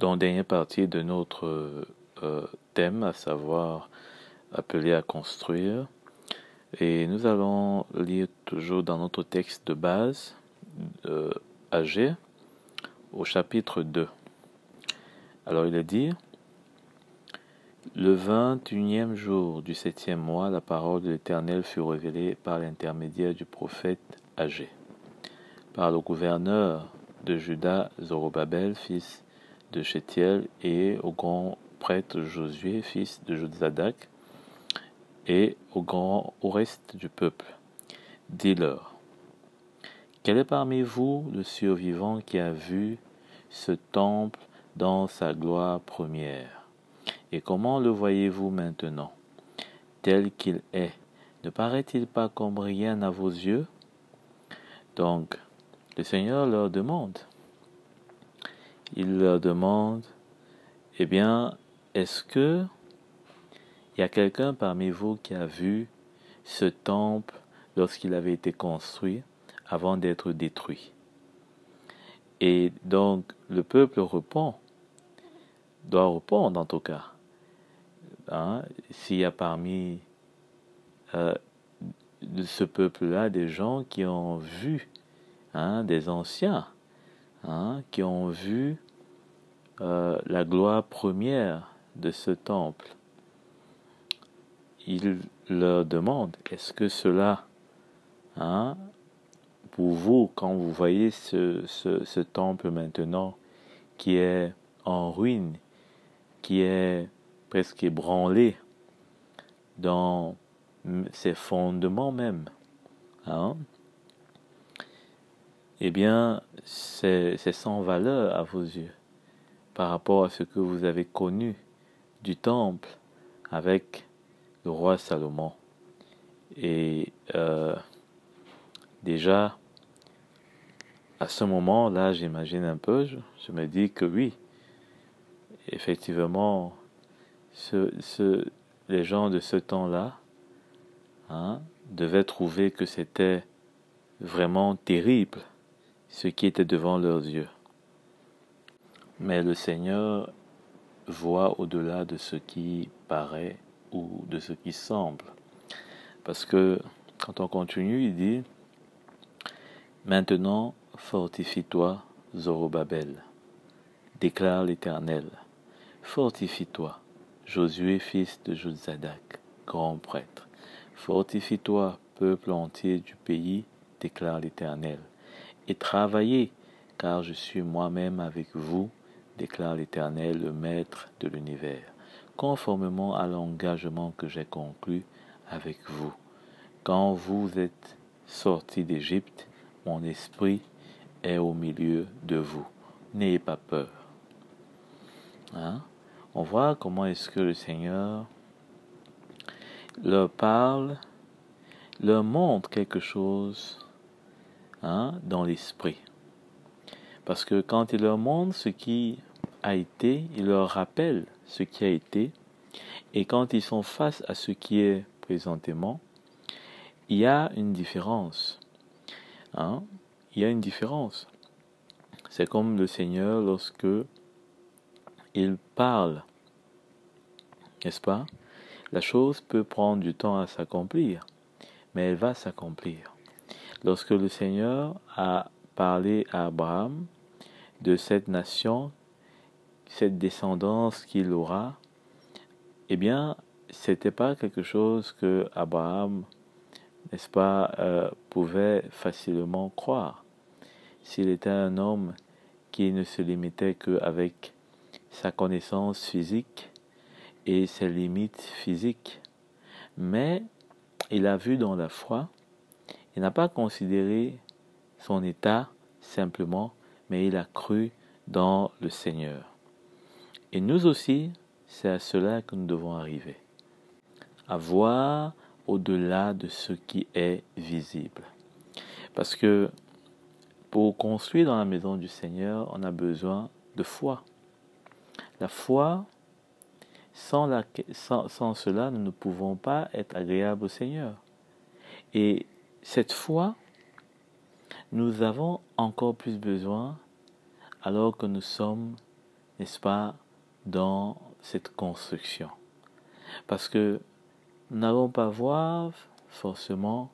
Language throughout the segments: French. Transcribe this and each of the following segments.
dans la dernière partie de notre thème, à savoir appelé à construire. Et nous allons lire toujours dans notre texte de base, Agé, au chapitre 2. Alors il est dit, le 21e jour du 7e mois, la parole de l'Éternel fut révélée par l'intermédiaire du prophète Agé, par le gouverneur de Juda, Zorobabel, fils de Shealtiel, et au grand prêtre Josué, fils de Jozadak, et au reste du peuple. Dis-leur, quel est parmi vous le survivant qui a vu ce temple dans sa gloire première? Et comment le voyez-vous maintenant, tel qu'il est? Ne paraît-il pas comme rien à vos yeux? Donc, le Seigneur leur demande. Il leur demande, eh bien, est-ce que il y a quelqu'un parmi vous qui a vu ce temple lorsqu'il avait été construit avant d'être détruit? Et donc, le peuple doit répondre en tout cas. S'il y a parmi ce peuple-là des gens qui ont vu, des anciens, qui ont vu la gloire première de ce temple, il leur demande, est-ce que cela, pour vous, quand vous voyez ce temple maintenant qui est en ruine, qui est presque ébranlé dans ses fondements même, eh bien, c'est sans valeur à vos yeux par rapport à ce que vous avez connu du temple avec le roi Salomon. Et déjà, à ce moment-là, j'imagine un peu, je me dis que oui, effectivement, les gens de ce temps-là devaient trouver que c'était vraiment terrible ce qui était devant leurs yeux. Mais le Seigneur voit au-delà de ce qui paraît ou de ce qui semble. Parce que quand on continue, il dit, maintenant fortifie-toi, Zorobabel, déclare l'Éternel. Fortifie-toi, Josué, fils de Jozadak, grand prêtre. Fortifie-toi, peuple entier du pays, déclare l'Éternel. Et travaillez, car je suis moi-même avec vous, déclare l'Éternel, le Maître de l'univers, conformément à l'engagement que j'ai conclu avec vous. Quand vous êtes sortis d'Égypte, mon esprit est au milieu de vous. N'ayez pas peur. On voit comment est-ce que le Seigneur leur parle, leur montre quelque chose dans l'esprit. Parce que quand il leur montre ce qui a été, il leur rappelle ce qui a été. Et quand ils sont face à ce qui est présentement, il y a une différence. Il y a une différence. C'est comme le Seigneur lorsque il parle, n'est-ce pas? La chose peut prendre du temps à s'accomplir, mais elle va s'accomplir. Lorsque le Seigneur a parlé à Abraham de cette nation, cette descendance qu'il aura, eh bien, c'était pas quelque chose que Abraham, n'est-ce pas, pouvait facilement croire. S'il était un homme qui ne se limitait qu'avec sa connaissance physique et ses limites physiques, mais il a vu dans la foi, il n'a pas considéré son état simplement, mais il a cru dans le Seigneur. Et nous aussi, c'est à cela que nous devons arriver, à voir au-delà de ce qui est visible. Parce que pour construire dans la maison du Seigneur, on a besoin de foi. La foi, sans cela, nous ne pouvons pas être agréables au Seigneur. Et cette foi, nous avons encore plus besoin alors que nous sommes n'est-ce pas, dans cette construction. Parce que nous n'allons pas voir forcément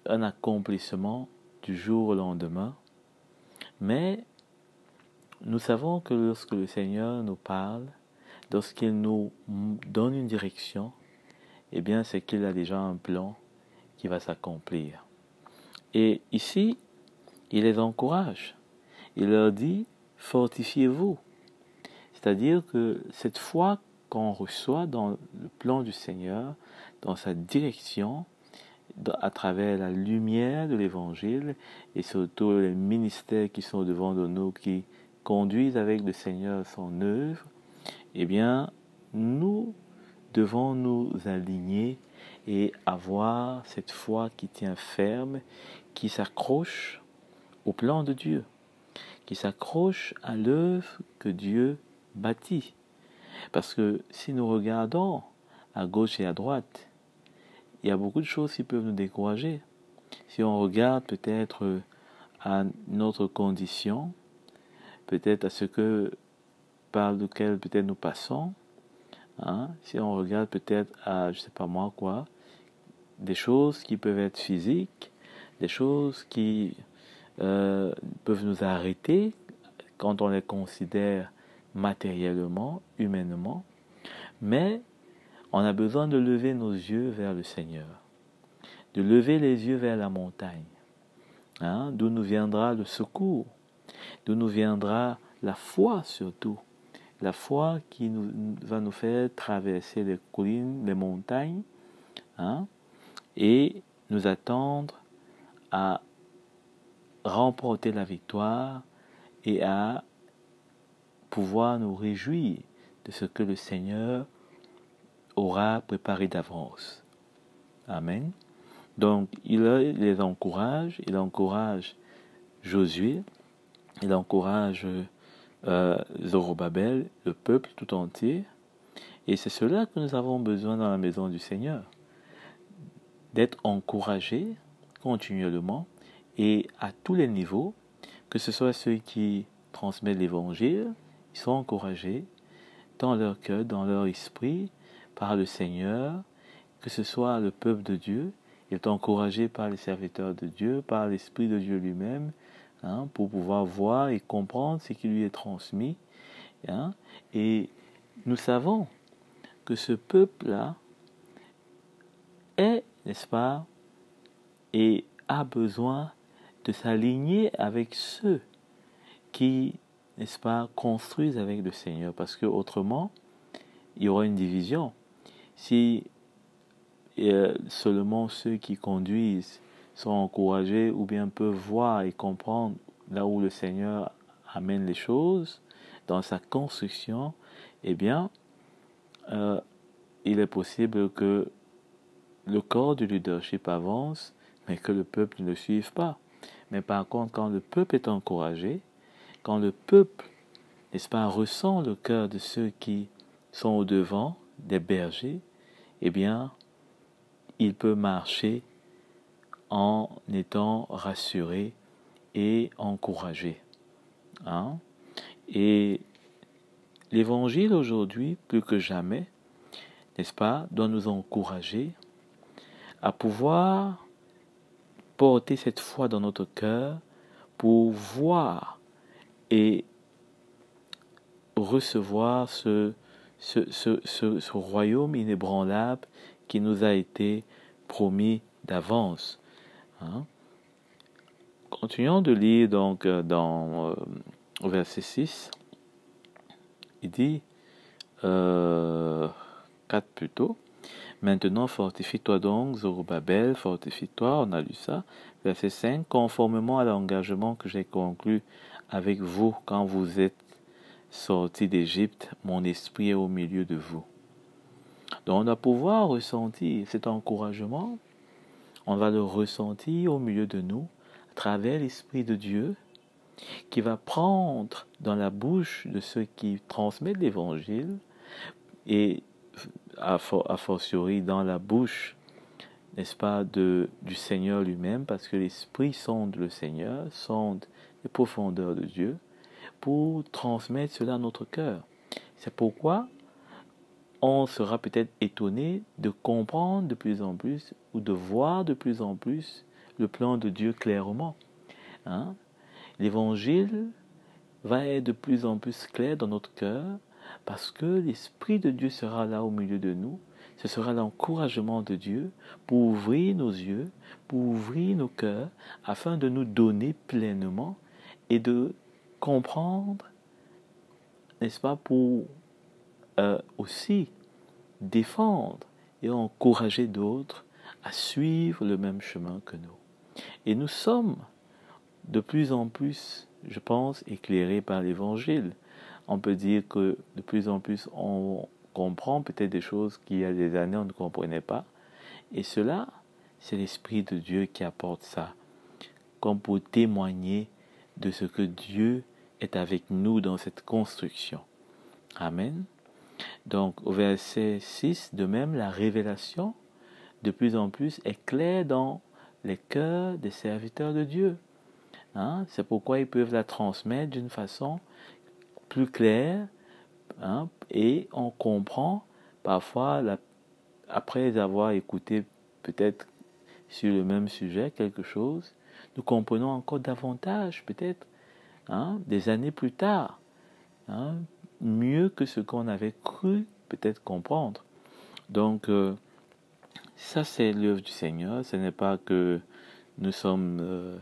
un accomplissement du jour au lendemain, mais nous savons que lorsque le Seigneur nous parle, lorsqu'il nous donne une direction, eh bien c'est qu'il a déjà un plan qui va s'accomplir. Et ici, il les encourage. Il leur dit, fortifiez-vous. C'est-à-dire que cette foi qu'on reçoit dans le plan du Seigneur, dans sa direction, à travers la lumière de l'Évangile et surtout les ministères qui sont devant de nous, qui conduisent avec le Seigneur son œuvre, eh bien, nous devons nous aligner et avoir cette foi qui tient ferme, qui s'accroche au plan de Dieu, qui s'accroche à l'œuvre que Dieu bâtit. Parce que si nous regardons à gauche et à droite, il y a beaucoup de choses qui peuvent nous décourager. Si on regarde peut-être à notre condition, peut-être à ce que par lequel peut-être nous passons, si on regarde peut-être à, je sais pas moi quoi, des choses qui peuvent être physiques, des choses qui peuvent nous arrêter quand on les considère matériellement, humainement, mais on a besoin de lever nos yeux vers le Seigneur, de lever les yeux vers la montagne, d'où nous viendra le secours, d'où nous viendra la foi surtout, la foi qui va nous faire traverser les collines, les montagnes, et nous attendre à remporter la victoire et à pouvoir nous réjouir de ce que le Seigneur aura préparé d'avance. Amen. Donc, il les encourage, il encourage Josué, il encourage Zorobabel, le peuple tout entier, et c'est cela que nous avons besoin dans la maison du Seigneur, d'être encouragés continuellement et à tous les niveaux, que ce soit ceux qui transmettent l'évangile, ils sont encouragés dans leur cœur, dans leur esprit, par le Seigneur, que ce soit le peuple de Dieu, il est encouragé par les serviteurs de Dieu, par l'Esprit de Dieu lui-même, pour pouvoir voir et comprendre ce qui lui est transmis. Et nous savons que ce peuple-là est, n'est-ce pas, et a besoin de s'aligner avec ceux qui, n'est-ce pas, construisent avec le Seigneur, parce que autrement, il y aura une division. Si seulement ceux qui conduisent sont encouragés ou bien peuvent voir et comprendre là où le Seigneur amène les choses dans sa construction, eh bien, il est possible que le corps du leadership avance, mais que le peuple ne le suive pas. Mais par contre, quand le peuple est encouragé, quand le peuple, n'est-ce pas, ressent le cœur de ceux qui sont au devant, des bergers, eh bien, il peut marcher en étant rassuré et encouragé. Et l'évangile aujourd'hui, plus que jamais, n'est-ce pas, doit nous encourager à pouvoir porter cette foi dans notre cœur pour voir et recevoir ce royaume inébranlable qui nous a été promis d'avance. Continuons de lire donc dans au verset 6, il dit 4 plutôt. Maintenant, fortifie-toi donc, Zorobabel, fortifie-toi, on a lu ça. Verset 5, conformément à l'engagement que j'ai conclu avec vous quand vous êtes sortis d'Égypte, mon esprit est au milieu de vous. Donc on va pouvoir ressentir cet encouragement, on va le ressentir au milieu de nous, à travers l'Esprit de Dieu, qui va prendre dans la bouche de ceux qui transmettent l'Évangile, et a fortiori dans la bouche, n'est-ce pas, du Seigneur lui-même, parce que l'Esprit sonde le Seigneur, sonde les profondeurs de Dieu, pour transmettre cela à notre cœur. C'est pourquoi on sera peut-être étonné de comprendre de plus en plus ou de voir de plus en plus le plan de Dieu clairement. Hein? L'évangile va être de plus en plus clair dans notre cœur parce que l'Esprit de Dieu sera là au milieu de nous. Ce sera l'encouragement de Dieu pour ouvrir nos yeux, pour ouvrir nos cœurs, afin de nous donner pleinement et de comprendre, n'est-ce pas, pour aussi défendre et encourager d'autres à suivre le même chemin que nous. Et nous sommes de plus en plus, je pense, éclairés par l'Évangile. On peut dire que de plus en plus, on comprend peut-être des choses qu'il y a des années on ne comprenait pas. Et cela, c'est l'Esprit de Dieu qui apporte ça, comme pour témoigner de ce que Dieu est avec nous dans cette construction. Amen. Donc, au verset 6, de même, la révélation, de plus en plus, est claire dans les cœurs des serviteurs de Dieu. Hein? C'est pourquoi ils peuvent la transmettre d'une façon plus claire, hein? Et on comprend parfois, après avoir écouté peut-être sur le même sujet quelque chose, nous comprenons encore davantage peut-être, hein, des années plus tard, hein, mieux que ce qu'on avait cru peut-être comprendre. Donc, ça c'est l'œuvre du Seigneur. Ce n'est pas que nous sommes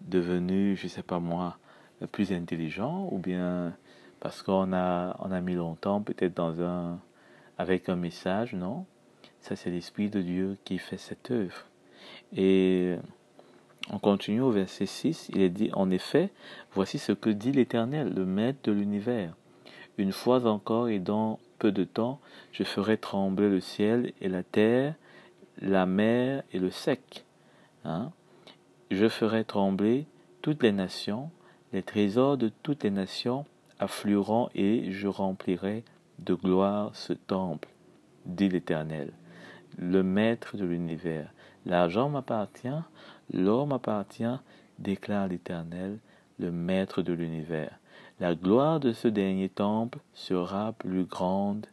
devenus, je ne sais pas moi, plus intelligents, ou bien parce qu'on a mis longtemps peut-être avec un message, non. Ça c'est l'Esprit de Dieu qui fait cette œuvre. Et on continue au verset 6, il est dit, en effet, voici ce que dit l'Éternel, le Maître de l'univers. Une fois encore et dans peu de temps, je ferai trembler le ciel et la terre, la mer et le sec. Hein? Je ferai trembler toutes les nations, les trésors de toutes les nations afflueront et je remplirai de gloire ce temple, dit l'Éternel, le Maître de l'univers. L'argent m'appartient, l'or m'appartient, déclare l'Éternel, le Maître de l'univers. La gloire de ce dernier temple sera plus grande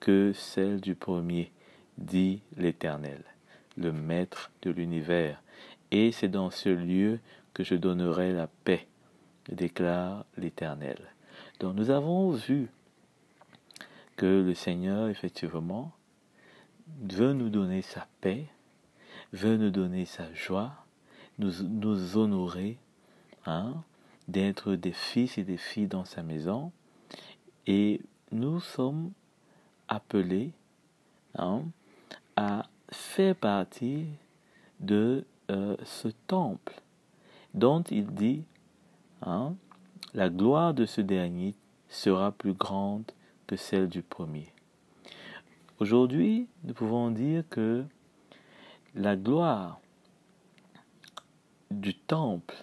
que celle du premier, dit l'Éternel, le Maître de l'univers. Et c'est dans ce lieu que je donnerai la paix, déclare l'Éternel. Donc nous avons vu que le Seigneur, effectivement, veut nous donner sa paix, veut nous donner sa joie, nous honorer, hein, d'être des fils et des filles dans sa maison. Et nous sommes appelés, hein, à faire partie de ce temple dont il dit, hein, la gloire de ce dernier sera plus grande que celle du premier. Aujourd'hui, nous pouvons dire que la gloire du temple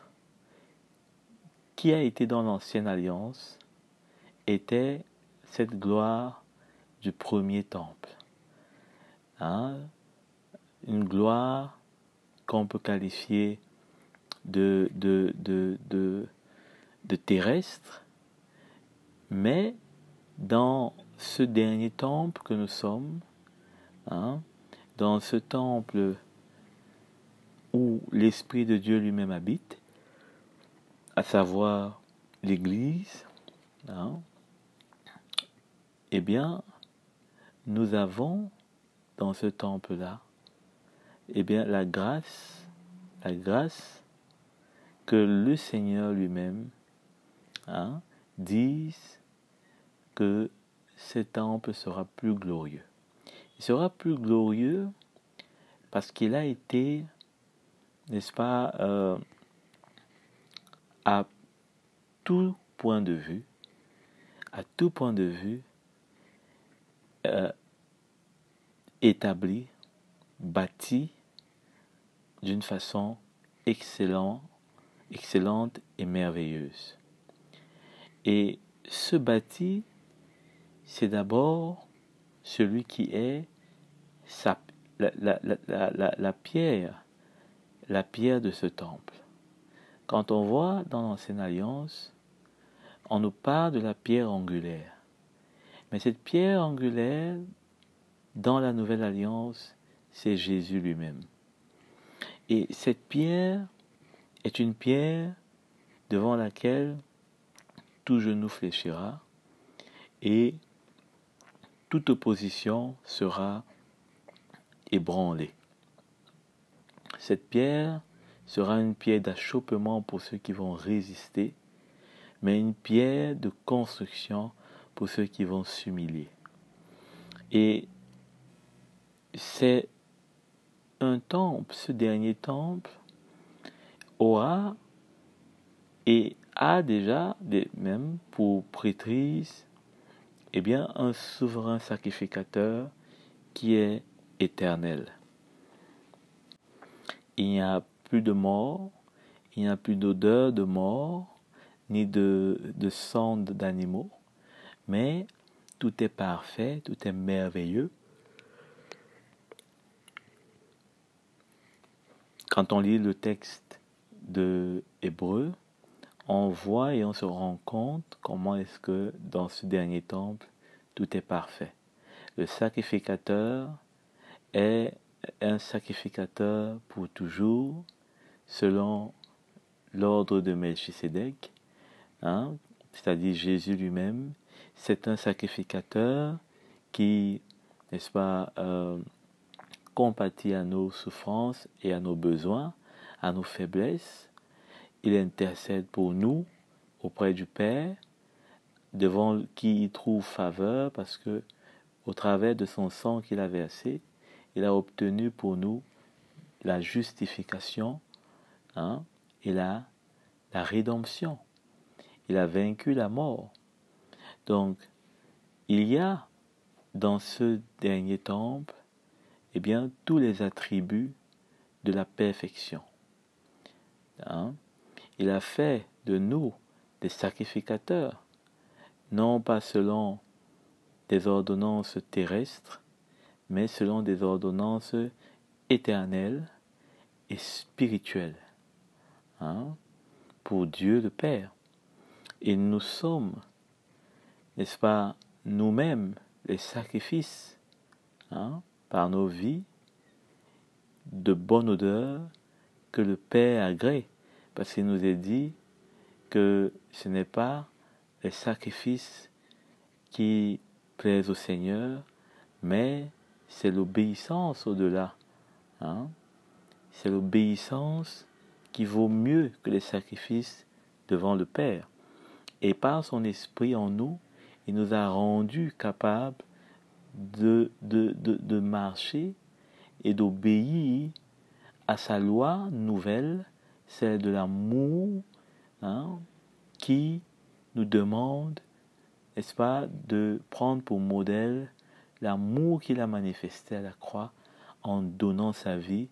qui a été dans l'ancienne alliance était cette gloire du premier temple. Hein? Une gloire qu'on peut qualifier de terrestre, mais dans ce dernier temple que nous sommes, hein, dans ce temple où l'Esprit de Dieu lui-même habite, à savoir l'Église, hein, eh bien, nous avons dans ce temple-là, eh bien, la grâce que le Seigneur lui-même, hein, dise que ce temple sera plus glorieux. Il sera plus glorieux parce qu'il a été, n'est-ce pas, à tout point de vue, établi, bâti d'une façon excellente et merveilleuse. Et ce bâti, c'est d'abord celui qui est la pierre de ce temple. Quand on voit dans l'Ancienne Alliance, on nous parle de la pierre angulaire. Mais cette pierre angulaire, dans la Nouvelle Alliance, c'est Jésus lui-même. Et cette pierre est une pierre devant laquelle tout genou fléchira et toute opposition sera ébranlée. Cette pierre sera une pierre d'achoppement pour ceux qui vont résister, mais une pierre de construction pour ceux qui vont s'humilier. Et c'est un temple, ce dernier temple aura et a déjà, même pour prêtrise, un souverain sacrificateur qui est éternel. Il n'y a plus de mort, il n'y a plus d'odeur de mort, ni de sang d'animaux, mais tout est parfait, tout est merveilleux. Quand on lit le texte de Hébreu, on voit et on se rend compte comment est-ce que dans ce dernier temple, tout est parfait. Le sacrificateur est un sacrificateur pour toujours, selon l'ordre de Melchisédek, c'est-à-dire Jésus lui-même. C'est un sacrificateur qui, n'est-ce pas, compatit à nos souffrances et à nos besoins, à nos faiblesses. Il intercède pour nous auprès du Père, devant qui il trouve faveur, parce que au travers de son sang qu'il a versé, il a obtenu pour nous la justification et la rédemption. Il a vaincu la mort. Donc, il y a dans ce dernier temple, tous les attributs de la perfection. Il a fait de nous des sacrificateurs, non pas selon des ordonnances terrestres, mais selon des ordonnances éternelles et spirituelles, pour Dieu le Père. Et nous sommes, n'est-ce pas, nous-mêmes, les sacrifices, par nos vies, de bonne odeur, que le Père agrée, parce qu'il nous est dit que ce n'est pas les sacrifices qui plaisent au Seigneur, mais c'est l'obéissance au-delà. C'est l'obéissance qui vaut mieux que les sacrifices devant le Père. Et par son esprit en nous, il nous a rendus capables de marcher et d'obéir à sa loi nouvelle, celle de l'amour, qui nous demande, n'est-ce pas, de prendre pour modèle l'amour qu'il a manifesté à la croix en donnant sa vie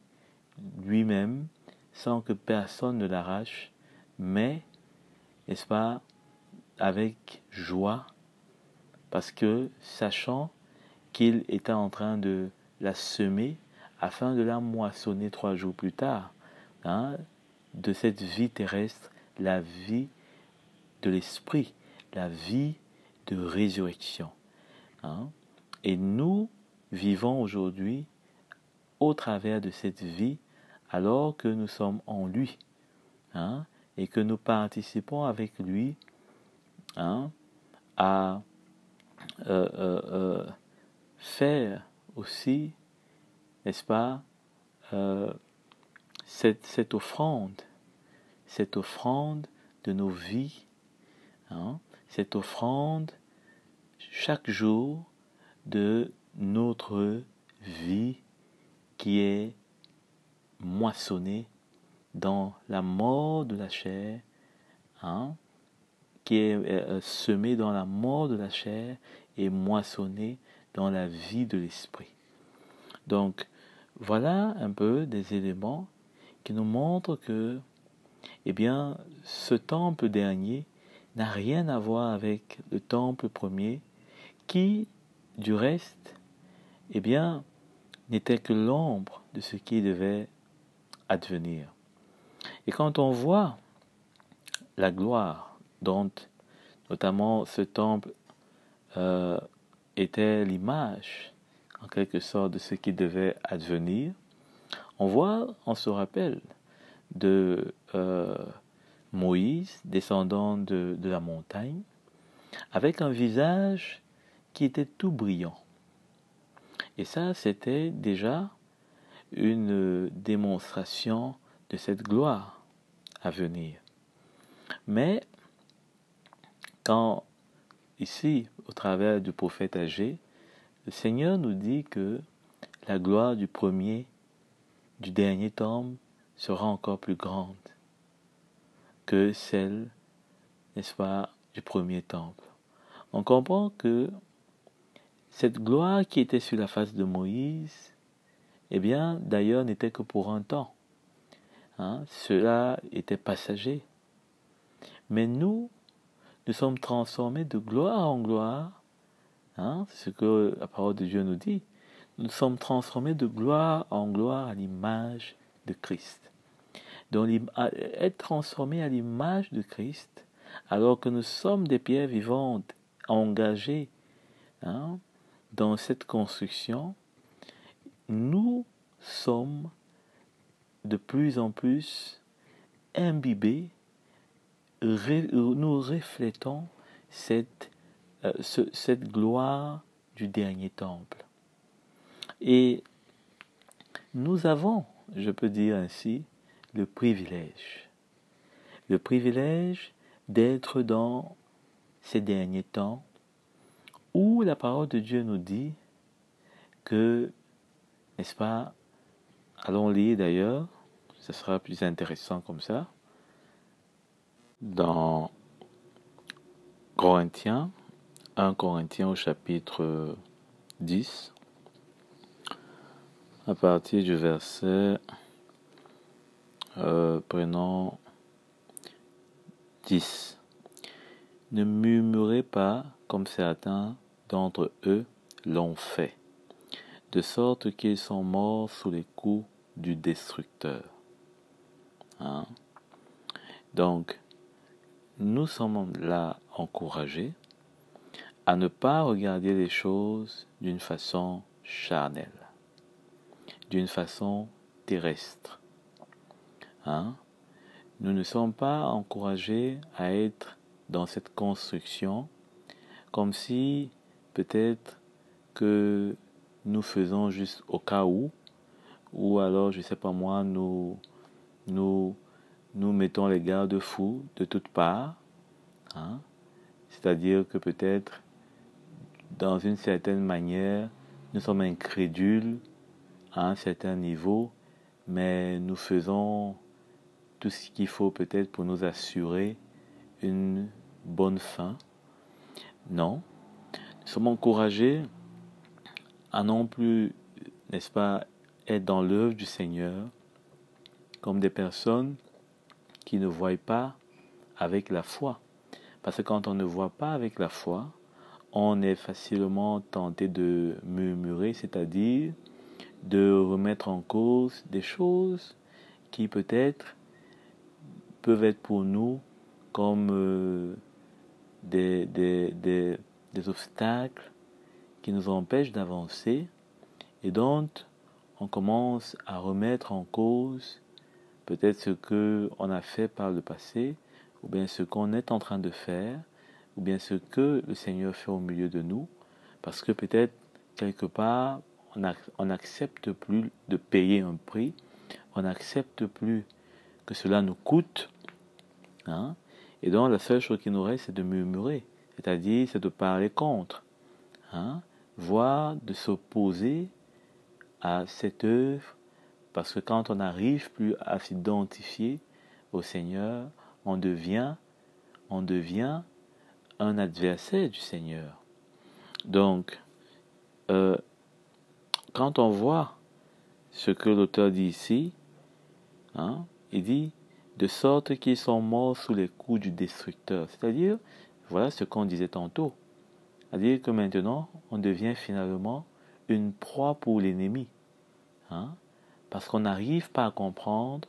lui-même, sans que personne ne l'arrache, mais, n'est-ce pas, avec joie, parce que sachant qu'il était en train de la semer afin de la moissonner 3 jours plus tard, de cette vie terrestre, la vie de l'esprit, la vie de résurrection. Et nous vivons aujourd'hui au travers de cette vie, alors que nous sommes en lui, et que nous participons avec lui à faire aussi, n'est-ce pas, cette offrande de nos vies, cette offrande chaque jour de notre vie qui est moissonnée dans la mort de la chair, qui est semée dans la mort de la chair et moissonnée dans la vie de l'esprit. Donc, voilà un peu des éléments qui nous montrent que, ce temple dernier n'a rien à voir avec le temple premier, qui, du reste, n'était que l'ombre de ce qui devait advenir. Et quand on voit la gloire dont notamment ce temple était l'image, en quelque sorte, de ce qui devait advenir. On se rappelle de Moïse descendant de la montagne, avec un visage qui était tout brillant. Et ça, c'était déjà une démonstration de cette gloire à venir. Mais quand, ici, au travers du prophète Agé, le Seigneur nous dit que la gloire du dernier temple sera encore plus grande que celle, n'est-ce pas, du premier temple. On comprend que cette gloire qui était sur la face de Moïse, eh bien, d'ailleurs, n'était que pour un temps. Cela était passager. Mais nous sommes transformés de gloire en gloire. C'est ce que la parole de Dieu nous dit. Nous sommes transformés de gloire en gloire à l'image de Christ. Donc, être transformé à l'image de Christ, alors que nous sommes des pierres vivantes engagées dans cette construction, nous sommes de plus en plus imbibés, nous reflétons cette gloire du dernier temple. Et nous avons, je peux dire ainsi, le privilège d'être dans ces derniers temps où la parole de Dieu nous dit que, n'est-ce pas, allons lire d'ailleurs, ce sera plus intéressant comme ça, dans Corinthiens, 1 Corinthiens au chapitre 10, à partir du verset, prenons 10. Ne murmurez pas comme certains d'entre eux l'ont fait, de sorte qu'ils sont morts sous les coups du destructeur. Donc, nous sommes là encouragés à ne pas regarder les choses d'une façon charnelle, d'une façon terrestre. Nous ne sommes pas encouragés à être dans cette construction comme si peut-être que nous faisons juste au cas où, ou alors, je ne sais pas moi, nous mettons les garde-fous de toutes parts, c'est-à-dire que peut-être, dans une certaine manière, nous sommes incrédules à un certain niveau, mais nous faisons tout ce qu'il faut peut-être pour nous assurer une bonne fin. Non, nous sommes encouragés à non plus, n'est-ce pas, être dans l'œuvre du Seigneur comme des personnes qui ne voient pas avec la foi. Parce que quand on ne voit pas avec la foi, on est facilement tenté de murmurer, c'est-à-dire de remettre en cause des choses qui peut-être peuvent être pour nous comme des obstacles qui nous empêchent d'avancer, et donc on commence à remettre en cause peut-être ce qu'on a fait par le passé, ou bien ce qu'on est en train de faire, ou bien ce que le Seigneur fait au milieu de nous, parce que peut-être quelque part on n'accepte plus de payer un prix, on n'accepte plus que cela nous coûte, et donc la seule chose qui nous reste, c'est de murmurer, c'est-à-dire c'est de parler contre, voire de s'opposer à cette œuvre, parce que quand on n'arrive plus à s'identifier au Seigneur, on devient un adversaire du Seigneur. Donc, quand on voit ce que l'auteur dit ici, il dit de sorte qu'ils sont morts sous les coups du destructeur. C'est-à-dire, voilà ce qu'on disait tantôt. C'est-à-dire que maintenant, on devient finalement une proie pour l'ennemi. Parce qu'on n'arrive pas à comprendre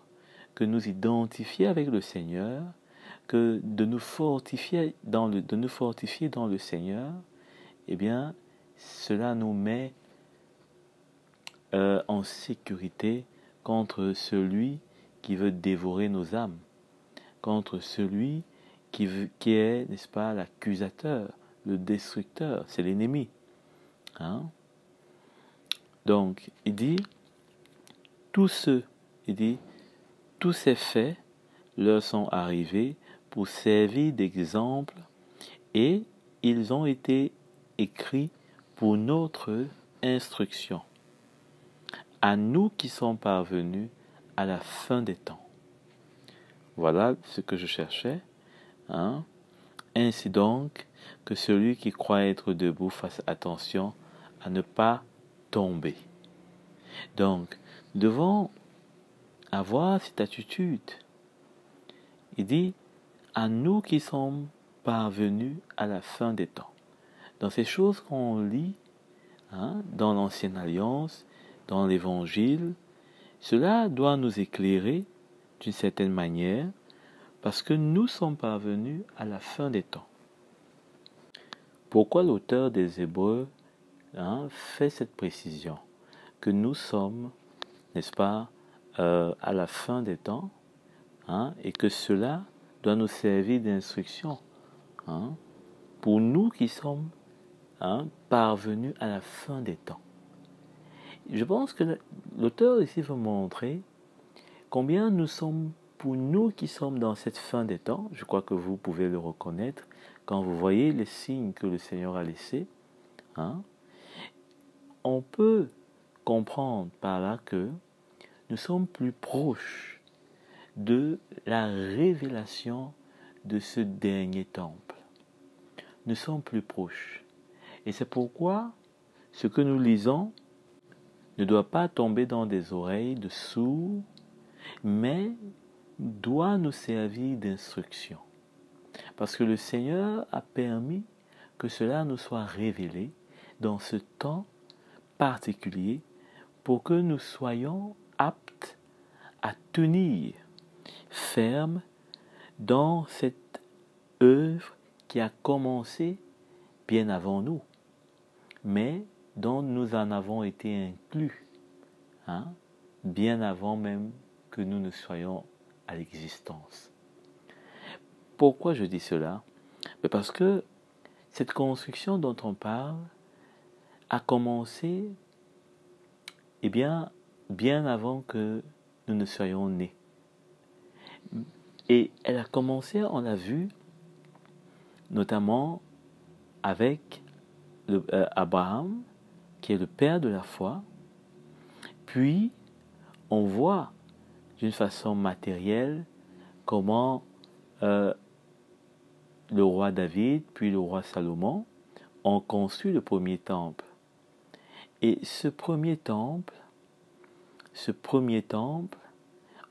que nous identifier avec le Seigneur, que de nous fortifier dans le Seigneur, eh bien, cela nous met en sécurité contre celui qui veut dévorer nos âmes, contre celui qui est, n'est-ce pas, l'accusateur, le destructeur, c'est l'ennemi. Hein? Donc, il dit, tous ces faits leur sont arrivés pour servir d'exemple et ils ont été écrits pour notre instruction, à nous qui sommes parvenus à la fin des temps. Voilà ce que je cherchais. Hein? Ainsi donc, que celui qui croit être debout fasse attention à ne pas tomber. Donc, nous devons avoir cette attitude. Il dit, à nous qui sommes parvenus à la fin des temps. Dans ces choses qu'on lit, dans l'Ancienne Alliance, dans l'Évangile, cela doit nous éclairer d'une certaine manière, parce que nous sommes parvenus à la fin des temps. Pourquoi l'auteur des Hébreux fait cette précision, que nous sommes, n'est-ce pas, à la fin des temps, et que cela doit nous servir d'instruction pour nous qui sommes parvenus à la fin des temps. Je pense que l'auteur ici veut montrer combien nous sommes, pour nous qui sommes dans cette fin des temps, je crois que vous pouvez le reconnaître, quand vous voyez les signes que le Seigneur a laissés, on peut comprendre par là que nous sommes plus proches de la révélation de ce dernier temple. Nous sommes plus proches. Et c'est pourquoi ce que nous lisons ne doit pas tomber dans des oreilles de sourds, mais doit nous servir d'instruction. Parce que le Seigneur a permis que cela nous soit révélé dans ce temps particulier pour que nous soyons aptes à tenir ferme dans cette œuvre qui a commencé bien avant nous, mais dont nous en avons été inclus, bien avant même que nous ne soyons à l'existence. Pourquoi je dis cela? Parce que cette construction dont on parle a commencé bien avant que nous ne soyons nés. Et elle a commencé, on l'a vu, notamment avec Abraham, qui est le père de la foi. Puis, on voit d'une façon matérielle comment le roi David, puis le roi Salomon ont construit le premier temple. Et ce premier temple,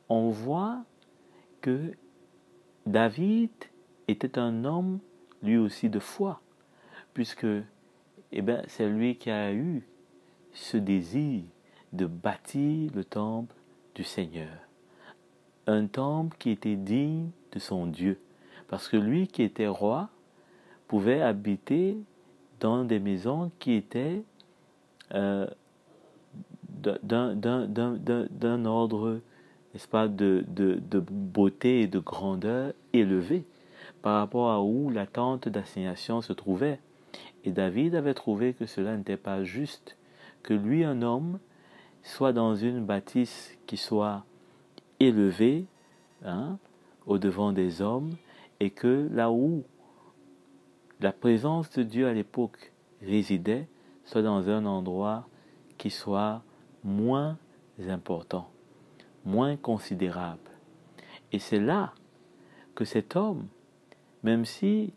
on voit que David était un homme lui aussi de foi, puisque c'est lui qui a eu ce désir de bâtir le temple du Seigneur. Un temple qui était digne de son Dieu, parce que lui qui était roi pouvait habiter dans des maisons qui étaient d'un ordre, n'est-ce pas, de beauté et de grandeur élevé par rapport à où la tente d'assignation se trouvait. Et David avait trouvé que cela n'était pas juste, que lui, un homme, soit dans une bâtisse qui soit élevée au devant des hommes, et que là où la présence de Dieu à l'époque résidait, soit dans un endroit qui soit moins important, moins considérable. Et c'est là que cet homme, même si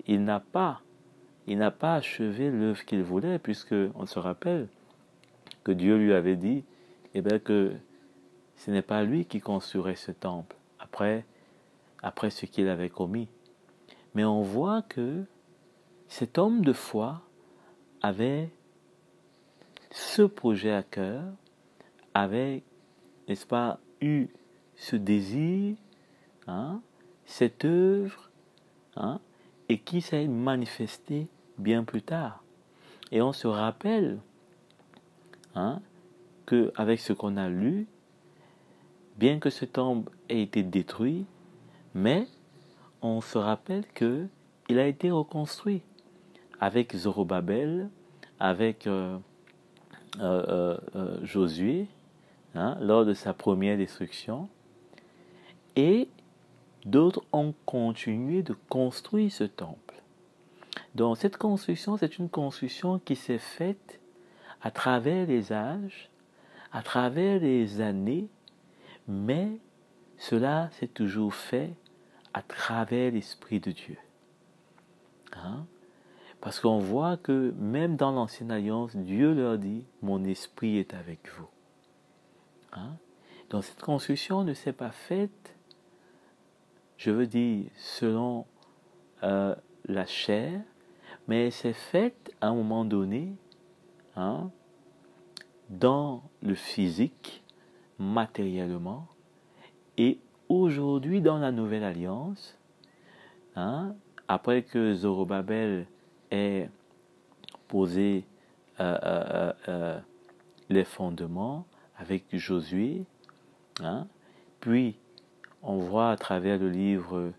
il n'a pas achevé l'œuvre qu'il voulait, puisque on se rappelle que Dieu lui avait dit que ce n'est pas lui qui construirait ce temple après ce qu'il avait commis. Mais on voit que cet homme de foi avait ce projet à cœur, avait, n'est-ce pas, eu ce désir cette œuvre, hein, et qui s'est manifestée bien plus tard. Et on se rappelle, hein, qu'avec ce qu'on a lu, bien que ce temple ait été détruit, mais on se rappelle qu'il a été reconstruit avec Zorobabel, avec Josué, hein, lors de sa première destruction, et d'autres ont continué de construire ce temple. Donc cette construction, c'est une construction qui s'est faite à travers les âges, à travers les années, mais cela s'est toujours fait à travers l'Esprit de Dieu. Hein? Parce qu'on voit que même dans l'Ancienne Alliance, Dieu leur dit « Mon esprit est avec vous ». Hein? Donc cette construction ne s'est pas faite, je veux dire, selon la chair, mais elle s'est faite à un moment donné, hein, dans le physique, matériellement, et aujourd'hui dans la Nouvelle Alliance, hein, après que Zorobabel ait posé les fondements avec Josué, hein, puis on voit à travers le livre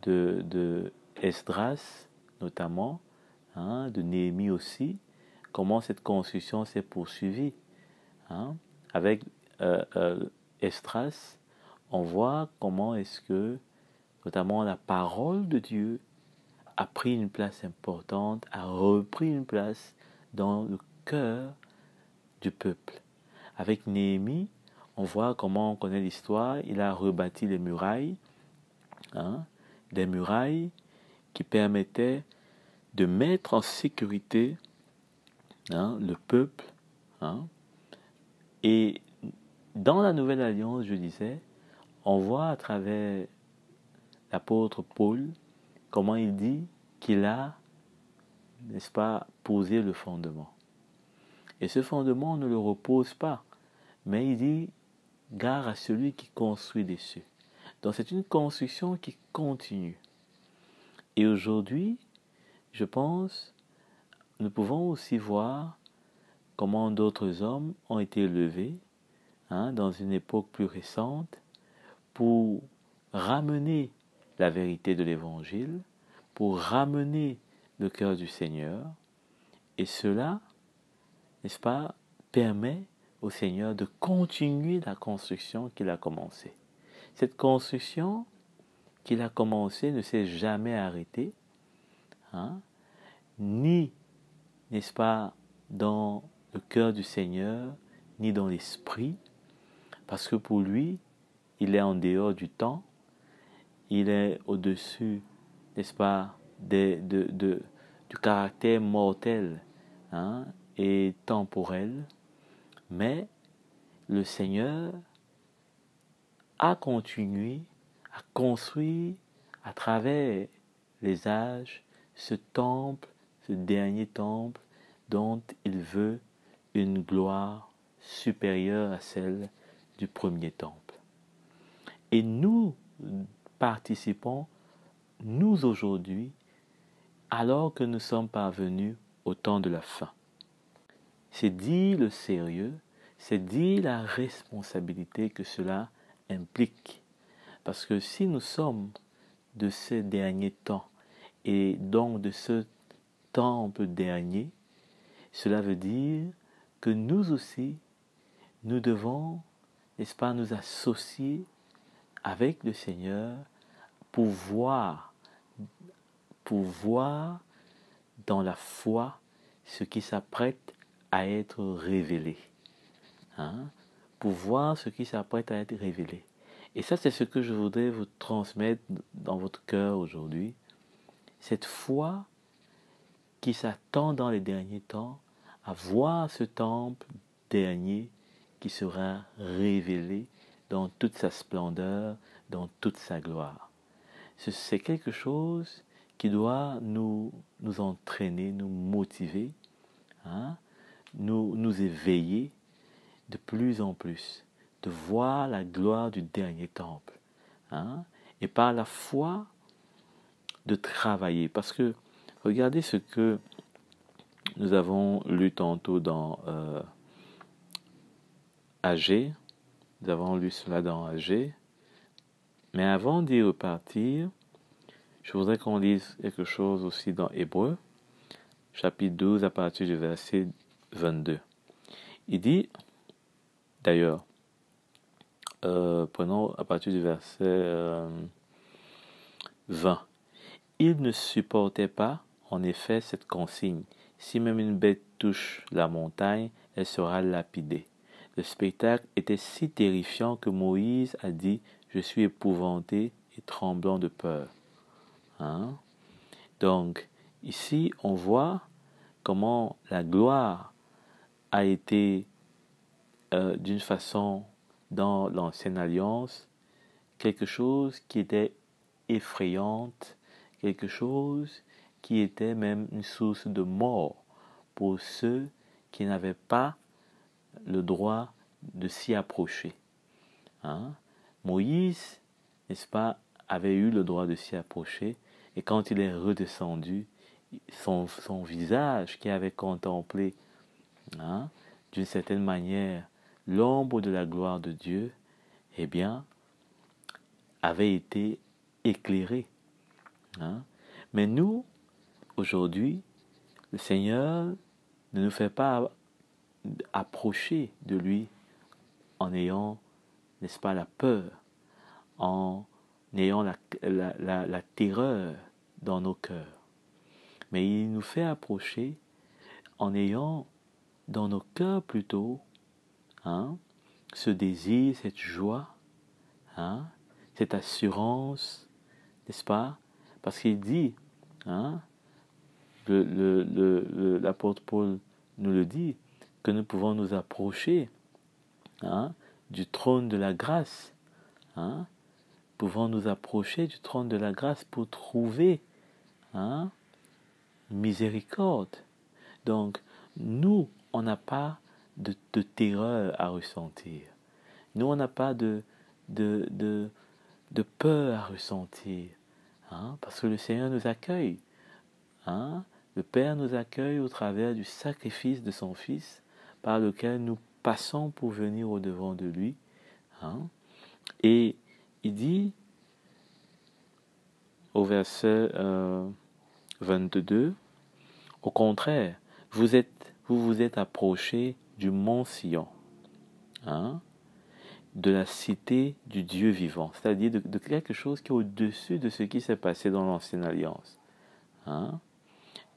de Esdras notamment, hein, de Néhémie aussi, comment cette construction s'est poursuivie. Hein. Avec Esdras, on voit comment est-ce que, notamment, la parole de Dieu a pris une place importante, a repris une place dans le cœur du peuple. Avec Néhémie, on voit comment on connaît l'histoire, il a rebâti les murailles, hein, des murailles qui permettaient de mettre en sécurité, hein, le peuple. Hein. Et dans la Nouvelle Alliance, je disais, on voit à travers l'apôtre Paul comment il dit qu'il a, n'est-ce pas, posé le fondement. Et ce fondement ne le repose pas, mais il dit gare à celui qui construit dessus. Donc c'est une construction qui continue. Et aujourd'hui, je pense, nous pouvons aussi voir comment d'autres hommes ont été levés, hein, dans une époque plus récente pour ramener la vérité de l'Évangile, pour ramener le cœur du Seigneur. Et cela, n'est-ce pas, permet au Seigneur de continuer la construction qu'il a commencée. Cette construction qu'il a commencée ne s'est jamais arrêtée, hein, ni, n'est-ce pas, dans le cœur du Seigneur, ni dans l'esprit, parce que pour lui, il est en dehors du temps, il est au-dessus, n'est-ce pas, du caractère mortel, hein, et temporel, mais le Seigneur a continué à construire à travers les âges ce temple, ce dernier temple dont il veut une gloire supérieure à celle du premier temple. Et nous participons, nous aujourd'hui, alors que nous sommes parvenus au temps de la fin. C'est dire le sérieux, c'est dire la responsabilité que cela implique. Parce que si nous sommes de ces derniers temps, et donc de ce temple dernier, cela veut dire que nous aussi, nous devons, n'est-ce pas, nous associer avec le Seigneur pour voir dans la foi ce qui s'apprête à être révélé. Hein? Pour voir ce qui s'apprête à être révélé. Et ça, c'est ce que je voudrais vous transmettre dans votre cœur aujourd'hui. Cette foi qui s'attend dans les derniers temps à voir ce temple dernier qui sera révélé dans toute sa splendeur, dans toute sa gloire. C'est quelque chose qui doit nous entraîner, nous motiver, hein, nous éveiller de plus en plus, de voir la gloire du dernier temple, hein, et par la foi de travailler. Parce que regardez ce que nous avons lu tantôt dans Agé. Nous avons lu cela dans Agé. Mais avant d'y repartir, je voudrais qu'on lise quelque chose aussi dans Hébreux, chapitre 12, à partir du verset 22. Il dit, d'ailleurs, prenons à partir du verset 20. Il ne supportait pas, en effet, cette consigne. Si même une bête touche la montagne, elle sera lapidée. Le spectacle était si terrifiant que Moïse a dit, je suis épouvanté et tremblant de peur. Hein? Donc, ici, on voit comment la gloire a été, d'une façon, dans l'ancienne alliance, quelque chose qui était effrayante, quelque chose qui était même une source de mort pour ceux qui n'avaient pas le droit de s'y approcher. Hein? Moïse, n'est-ce pas, avait eu le droit de s'y approcher, et quand il est redescendu, son visage qui avait contemplé, hein, d'une certaine manière, l'ombre de la gloire de Dieu, eh bien, avait été éclairé. Hein? Mais nous, aujourd'hui, le Seigneur ne nous fait pas approcher de lui en ayant, n'est-ce pas, la peur, en ayant la terreur dans nos cœurs. Mais il nous fait approcher en ayant dans nos cœurs plutôt, hein, ce désir, cette joie, hein, cette assurance, n'est-ce pas? Parce qu'il dit, hein, l'apôtre Paul nous le dit, que nous pouvons nous approcher, hein, du trône de la grâce. Hein, pouvons nous approcher du trône de la grâce pour trouver, hein, miséricorde. Donc, nous, on n'a pas de terreur à ressentir. Nous, on n'a pas de peur à ressentir. Hein, parce que le Seigneur nous accueille. Hein, le Père nous accueille au travers du sacrifice de son Fils par lequel nous passons pour venir au-devant de lui. Hein, et il dit au verset 22, au contraire, vous vous êtes approchés du mont Sion, hein, de la cité du Dieu vivant, c'est-à-dire de quelque chose qui est au-dessus de ce qui s'est passé dans l'Ancienne Alliance. Hein,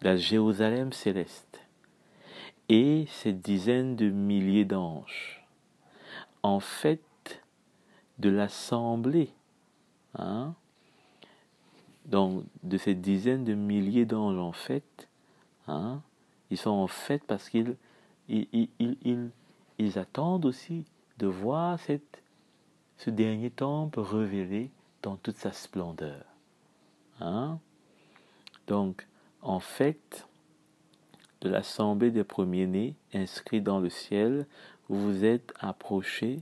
la Jérusalem céleste et ces dizaines de milliers d'anges, en fait, de l'assemblée, hein, donc de ces dizaines de milliers d'anges en fait, hein, ils sont en fait parce qu'ils attendent aussi de voir ce dernier temple révélé dans toute sa splendeur. Hein? Donc, en fait, de l'assemblée des premiers-nés inscrits dans le ciel, vous vous êtes approchés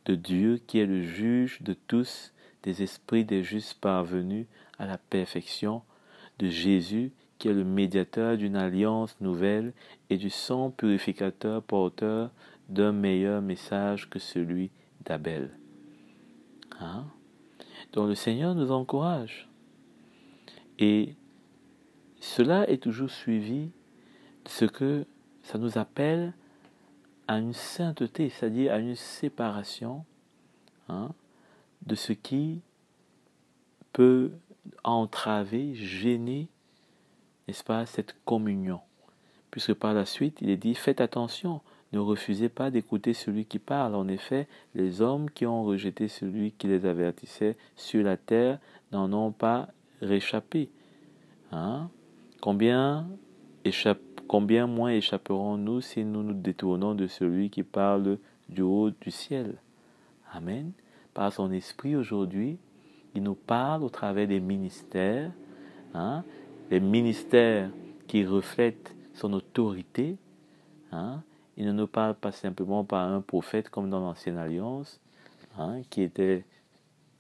de Dieu qui est le juge de tous, des esprits des justes parvenus à la perfection, de Jésus qui est le médiateur d'une alliance nouvelle et du sang purificateur porteur d'un meilleur message que celui d'Abel. Hein? Donc le Seigneur nous encourage. Et cela est toujours suivi de ce que ça nous appelle à une sainteté, c'est-à-dire à une séparation, hein, de ce qui peut entraver, gêner, n'est-ce pas, cette communion. Puisque par la suite, il est dit, faites attention, ne refusez pas d'écouter celui qui parle. En effet, les hommes qui ont rejeté celui qui les avertissait sur la terre n'en ont pas réchappé. Hein? Combien moins échapperons-nous si nous nous détournons de celui qui parle du haut du ciel? Amen. Par son esprit aujourd'hui, il nous parle au travers des ministères, hein, les ministères qui reflètent son autorité. Hein. Il ne nous parle pas simplement par un prophète comme dans l'Ancienne Alliance, hein, qui était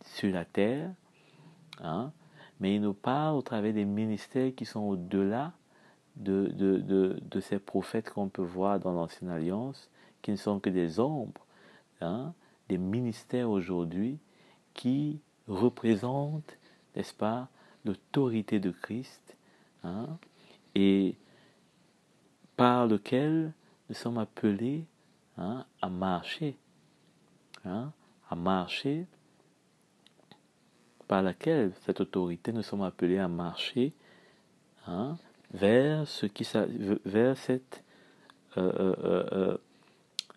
sur la terre, hein, mais il nous parle au travers des ministères qui sont au-delà de ces prophètes qu'on peut voir dans l'Ancienne Alliance, qui ne sont que des ombres, hein, des ministères aujourd'hui qui représentent, n'est-ce pas, l'autorité de Christ, hein, et par lequel nous sommes appelés, hein, à marcher, hein, par laquelle cette autorité nous sommes appelés à marcher, hein, vers cette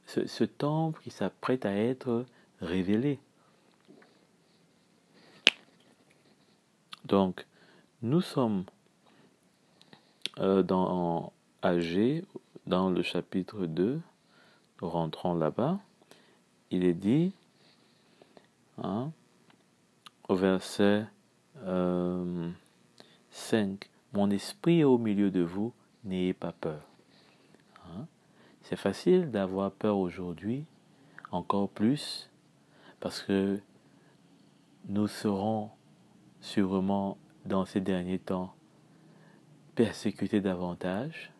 ce temple qui s'apprête à être révélé. Donc, nous sommes dans Agé, dans le chapitre 2, nous rentrons là-bas, il est dit, hein, au verset 5, « Mon esprit est au milieu de vous, n'ayez pas peur. » Hein? C'est facile d'avoir peur aujourd'hui, encore plus, parce que nous serons sûrement dans ces derniers temps persécutés davantage,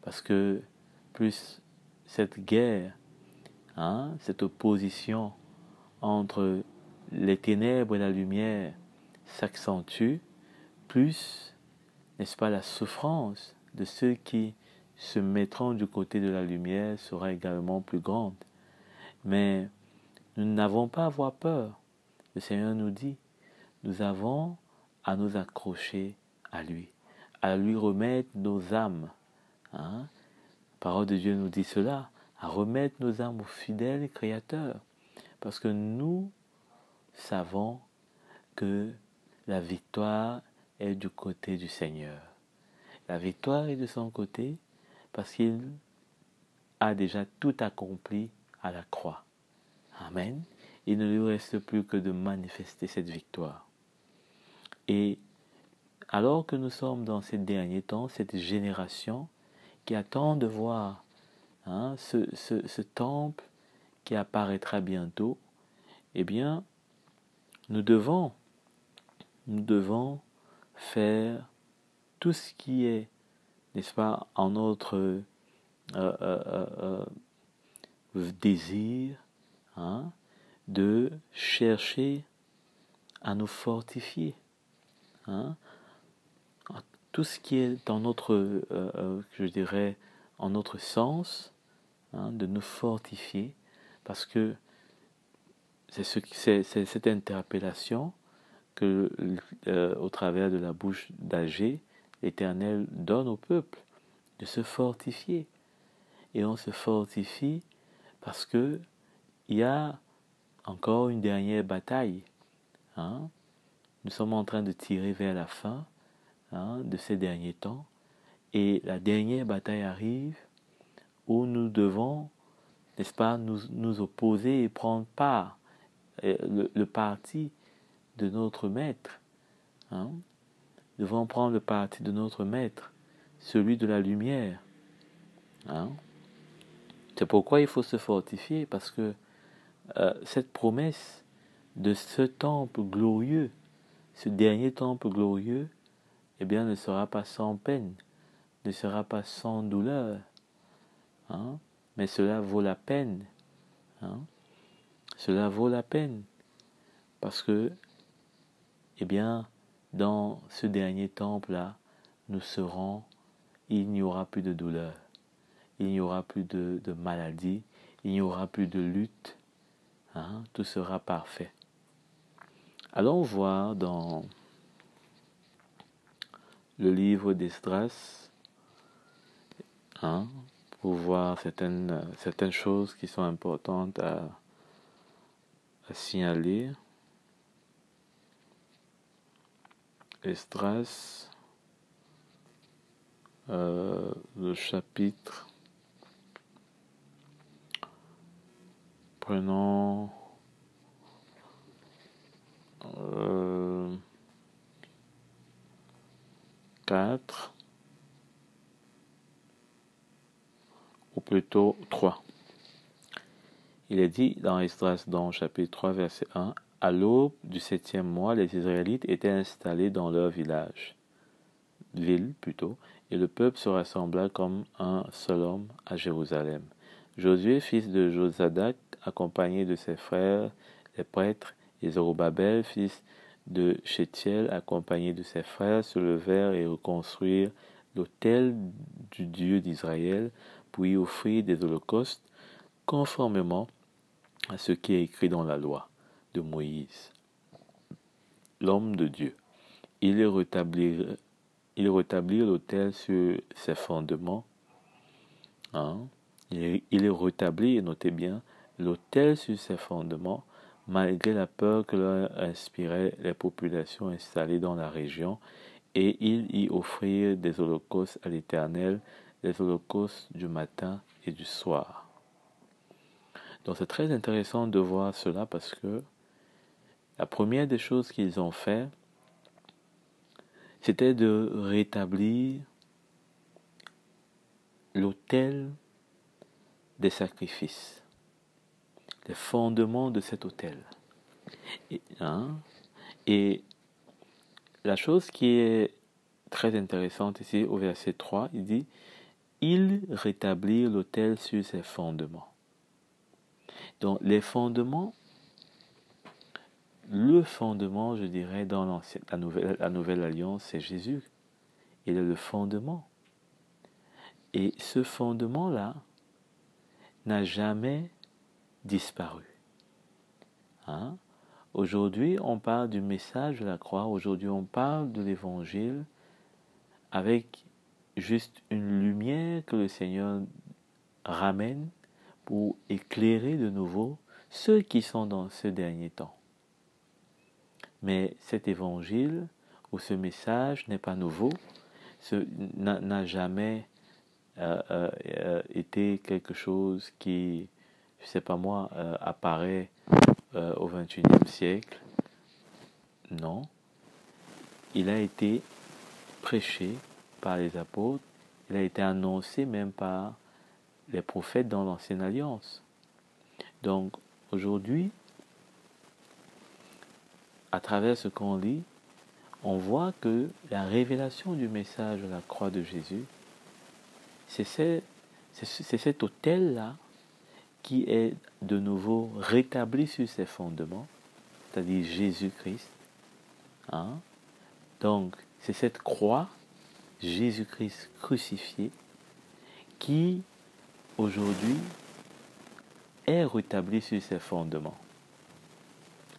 parce que plus cette guerre, hein, cette opposition entre les ténèbres et la lumière s'accentue, plus, n'est-ce pas, la souffrance de ceux qui se mettront du côté de la lumière sera également plus grande. Mais nous n'avons pas à avoir peur. Le Seigneur nous dit, nous avons à nous accrocher à lui remettre nos âmes. Hein? La parole de Dieu nous dit cela, à remettre nos âmes au fidèle Créateur. Parce que nous savons que la victoire est du côté du Seigneur. La victoire est de son côté parce qu'il a déjà tout accompli à la croix. Amen. Il ne lui reste plus que de manifester cette victoire. Et alors que nous sommes dans ces derniers temps, cette génération qui attend de voir, hein, ce temple qui apparaîtra bientôt, eh bien, nous devons faire tout ce qui est, n'est-ce pas, en notre désir, hein, de chercher à nous fortifier. Hein, tout ce qui est dans notre, je dirais, en notre sens, hein, de nous fortifier, parce que c'est cette interpellation que, au travers de la bouche d'Agé, l'Éternel donne au peuple, de se fortifier. Et on se fortifie parce que il y a encore une dernière bataille. Hein? Nous sommes en train de tirer vers la fin, hein, de ces derniers temps. Et la dernière bataille arrive où nous devons, n'est-ce pas, nous opposer et prendre part, le parti de notre maître. Hein? Nous devons prendre le parti de notre maître, celui de la lumière. Hein? C'est pourquoi il faut se fortifier, parce que cette promesse de ce temple glorieux, ce dernier temple glorieux, eh bien, ne sera pas sans peine, ne sera pas sans douleur, hein? Mais cela vaut la peine. Hein? Cela vaut la peine, parce que, eh bien, dans ce dernier temple-là, il n'y aura plus de douleur, il n'y aura plus de maladie, il n'y aura plus de lutte, hein? Tout sera parfait. Allons voir dans le livre d'Esdras, hein, pour voir certaines choses qui sont importantes à signaler. Esdras, le chapitre, prenons 4, ou plutôt 3. Il est dit dans Esdras, dans chapitre 3, verset 1, À l'aube du 7e mois, les Israélites étaient installés dans leur ville plutôt, et le peuple se rassembla comme un seul homme à Jérusalem. Josué, fils de Josadak, accompagné de ses frères, les prêtres, et Zorobabel, fils de Shétiel, accompagné de ses frères, se levèrent et reconstruirent l'autel du Dieu d'Israël pour y offrir des holocaustes conformément à ce qui est écrit dans la loi de Moïse, l'homme de Dieu. Ils rétablirent l'autel sur ses fondements. Il rétablit, notez bien, l'autel sur ses fondements, malgré la peur que leur inspiraient les populations installées dans la région, et ils y offrirent des holocaustes à l'Éternel, des holocaustes du matin et du soir. Donc c'est très intéressant de voir cela parce que la première des choses qu'ils ont fait, c'était de rétablir l'autel des sacrifices, les fondements de cet autel. Et la chose qui est très intéressante ici au verset 3, il dit « Ils rétablirent l'autel sur ses fondements ». Donc les fondements, le fondement, je dirais, dans la nouvelle alliance, c'est Jésus. Il est le fondement. Et ce fondement-là n'a jamais disparu. Aujourd'hui, on parle du message de la croix. Aujourd'hui, on parle de l'évangile avec juste une lumière que le Seigneur ramène pour éclairer de nouveau ceux qui sont dans ce dernier temps. Mais cet évangile ou ce message n'est pas nouveau, n'a jamais été quelque chose qui, je ne sais pas moi, apparaît au XXIe siècle. Non. Il a été prêché par les apôtres, il a été annoncé même par les prophètes dans l'Ancienne Alliance. Donc, aujourd'hui, à travers ce qu'on lit, on voit que la révélation du message de la croix de Jésus, c'est cet autel-là qui est de nouveau rétabli sur ses fondements, c'est-à-dire Jésus-Christ. Donc, c'est cette croix, Jésus-Christ crucifié, qui, aujourd'hui, est rétabli sur ses fondements.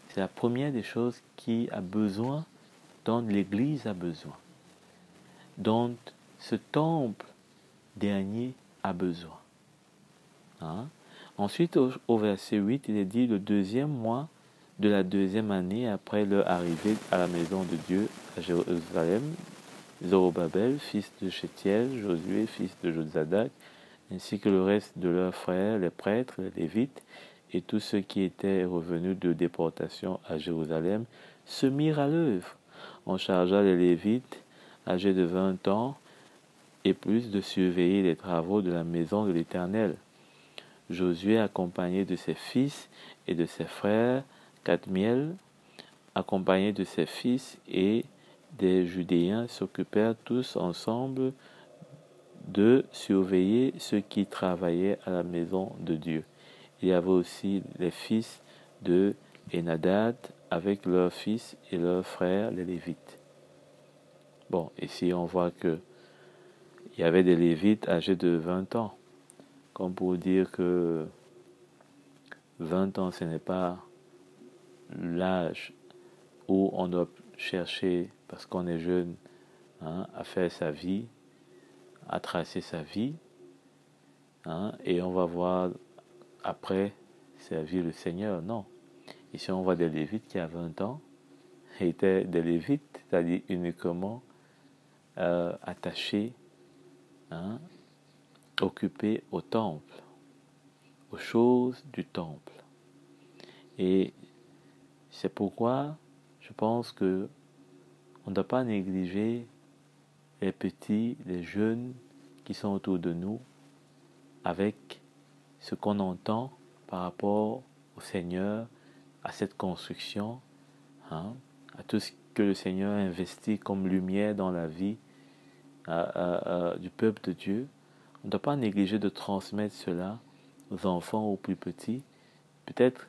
C'est la première des choses qui a besoin, dont l'Église a besoin, dont ce temple dernier a besoin. Ensuite, au verset 8, il est dit le 2e mois de la 2e année après leur arrivée à la maison de Dieu à Jérusalem, Zorobabel, fils de Shétiel, Josué, fils de Josadak, ainsi que le reste de leurs frères, les prêtres, les Lévites, et tous ceux qui étaient revenus de déportation à Jérusalem, se mirent à l'œuvre. On chargea les Lévites, âgés de 20 ans et plus, de surveiller les travaux de la maison de l'Éternel. Josué, accompagné de ses fils et de ses frères, Cadmiel, accompagné de ses fils et des Judéens, s'occupèrent tous ensemble de surveiller ceux qui travaillaient à la maison de Dieu. Il y avait aussi les fils de Enadad avec leurs fils et leurs frères, les Lévites. Bon, ici on voit que il y avait des Lévites âgés de 20 ans. Comme pour dire que 20 ans, ce n'est pas l'âge où on doit chercher, parce qu'on est jeune, à faire sa vie, à tracer sa vie. Et on va voir après servir le Seigneur. Non. Ici, on voit des Lévites qui, à 20 ans, étaient des Lévites, c'est-à-dire uniquement attachés, occupés au temple, aux choses du temple. Et c'est pourquoi je pense que on ne doit pas négliger les petits, les jeunes qui sont autour de nous avec ce qu'on entend par rapport au Seigneur, à cette construction, hein, à tout ce que le Seigneur a investi comme lumière dans la vie du peuple de Dieu. On ne doit pas négliger de transmettre cela aux enfants, aux plus petits, peut-être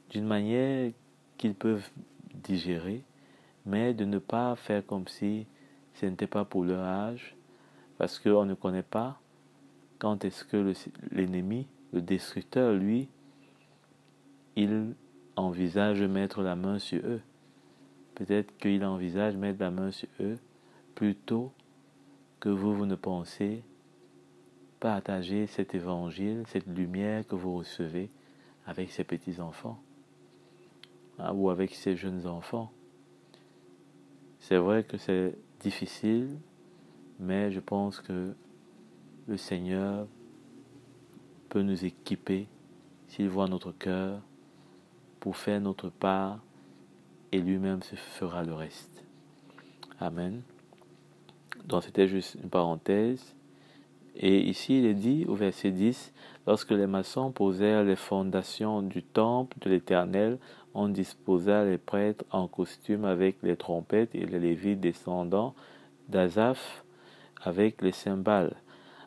d'une manière qu'ils peuvent digérer, mais de ne pas faire comme si ce n'était pas pour leur âge, parce qu'on ne connaît pas quand est-ce que l'ennemi, le destructeur, lui, il envisage mettre la main sur eux. Peut-être qu'il envisage mettre la main sur eux plus tôt que vous ne pensez partager cet évangile, cette lumière que vous recevez avec ces petits-enfants, hein, ou avec ces jeunes enfants. C'est vrai que c'est difficile, mais je pense que le Seigneur peut nous équiper s'il voit notre cœur pour faire notre part et lui-même se fera le reste. Amen. Donc c'était juste une parenthèse. Et ici il est dit au verset 10, lorsque les maçons posèrent les fondations du temple de l'Éternel, on disposa les prêtres en costume avec les trompettes et les lévites descendants d'Asaph avec les cymbales,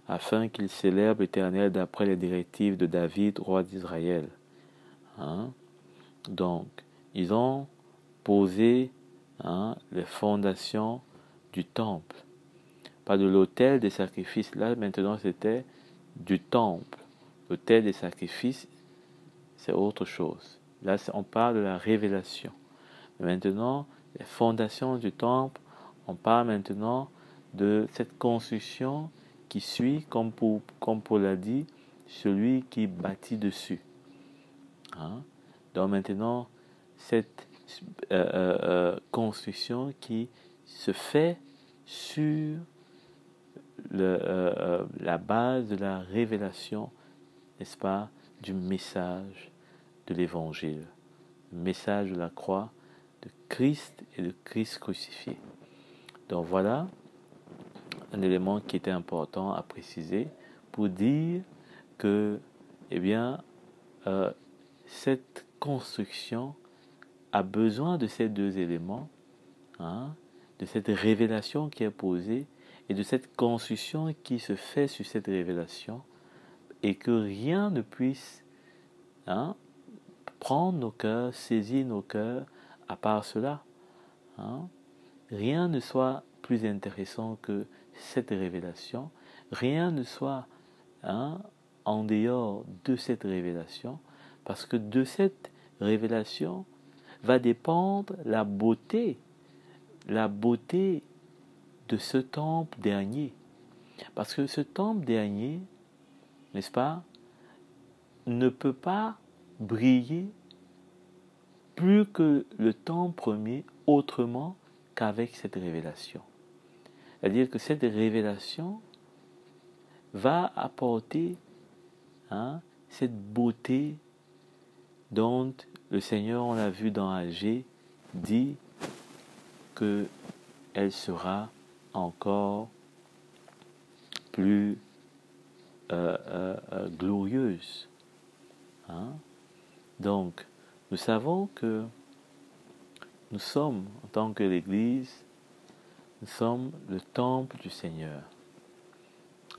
afin qu'ils célèbrent l'Éternel d'après les directives de David, roi d'Israël. Hein? Donc, ils ont posé, hein, les fondations du temple. Pas de l'autel des sacrifices. Là, maintenant, c'était du temple. L'autel des sacrifices, c'est autre chose. Là, on parle de la révélation. Mais maintenant, les fondations du temple, on parle maintenant de cette construction qui suit, comme Paul l'a dit, celui qui bâtit dessus. Hein? Donc maintenant, cette construction qui se fait sur la base de la révélation, n'est-ce pas, du message de l'évangile, le message de la croix de Christ et de Christ crucifié. Donc voilà un élément qui était important à préciser pour dire que, eh bien, cette construction a besoin de ces deux éléments, hein, de cette révélation qui est posée et de cette construction qui se fait sur cette révélation, et que rien ne puisse, hein, prendre nos cœurs, saisir nos cœurs à part cela. Hein. Rien ne soit plus intéressant que cette révélation, rien ne soit, hein, en dehors de cette révélation, parce que de cette révélation va dépendre la beauté de ce temple dernier. Parce que ce temple dernier, n'est-ce pas, ne peut pas briller plus que le temple premier autrement qu'avec cette révélation. C'est-à-dire que cette révélation va apporter, hein, cette beauté dont le Seigneur, on l'a vu dans Agé, dit qu'elle sera encore plus glorieuse. Hein? Donc, nous savons que nous sommes, en tant que l'Église, nous sommes le temple du Seigneur.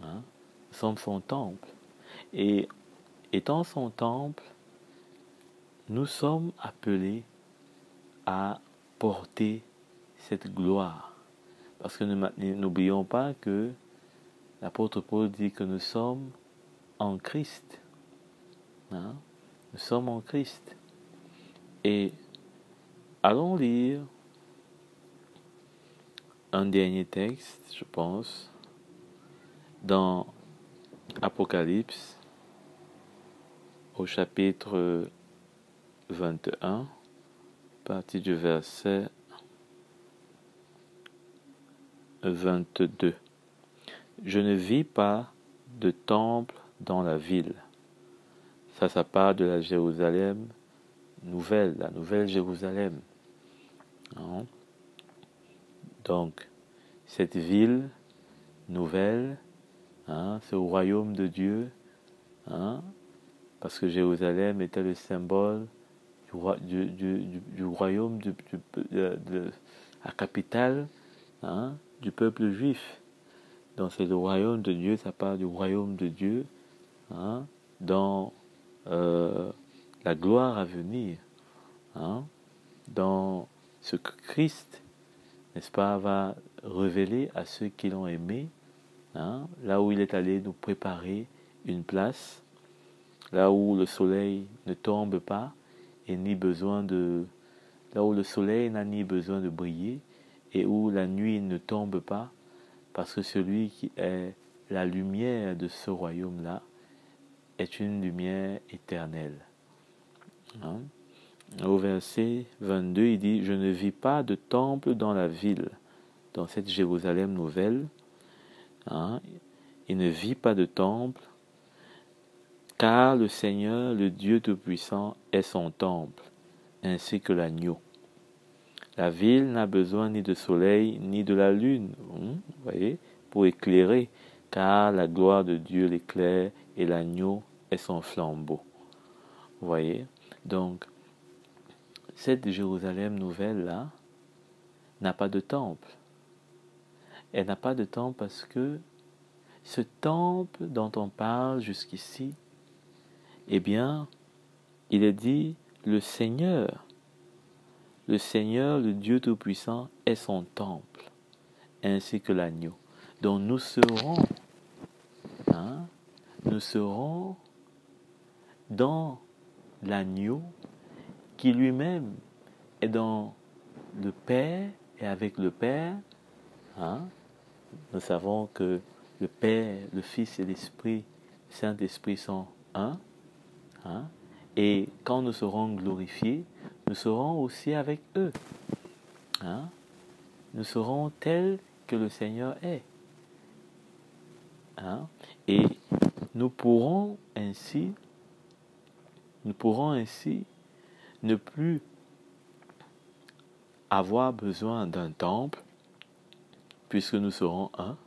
Hein? Nous sommes son temple. Et étant son temple, nous sommes appelés à porter cette gloire. Parce que n'oublions pas que l'apôtre Paul dit que nous sommes en Christ. Hein? Nous sommes en Christ. Et allons lire un dernier texte, je pense, dans Apocalypse, au chapitre 21, à partir du verset 22. Je ne vis pas de temple dans la ville. Ça part de la Jérusalem nouvelle, la nouvelle Jérusalem. Hein? Donc, cette ville nouvelle, hein, ce royaume de Dieu, hein, parce que Jérusalem était le symbole du du royaume, la capitale, hein, du peuple juif. Donc c'est le royaume de Dieu, ça parle du royaume de Dieu, hein, dans la gloire à venir, hein, dans ce que Christ, n'est-ce pas, va révéler à ceux qui l'ont aimé, hein, là où il est allé nous préparer une place, là où le soleil ne tombe pas et ni besoin de, là où le soleil n'a ni besoin de briller et où la nuit ne tombe pas, parce que celui qui est la lumière de ce royaume-là est une lumière éternelle. Hein? Au verset 22, il dit « Je ne vis pas de temple dans la ville », dans cette Jérusalem nouvelle. Hein? Il ne vit pas de temple, car le Seigneur, le Dieu Tout-Puissant, est son temple, ainsi que l'agneau. La ville n'a besoin ni de soleil, ni de la lune, vous voyez, pour éclairer, car la gloire de Dieu l'éclaire et l'agneau est son flambeau. Vous voyez? Donc, cette Jérusalem nouvelle-là n'a pas de temple. Elle n'a pas de temple parce que ce temple dont on parle jusqu'ici, eh bien, il est dit, le Seigneur, le Dieu Tout-Puissant, est son temple, ainsi que l'agneau. Donc nous serons dans l'agneau qui lui-même est dans le Père et avec le Père. Hein? Nous savons que le Père, le Fils et l'Esprit, le Saint-Esprit sont un. Hein? Et quand nous serons glorifiés, nous serons aussi avec eux. Hein? Nous serons tels que le Seigneur est. Hein? Et nous pourrons ainsi ne plus avoir besoin d'un temple, puisque nous serons un.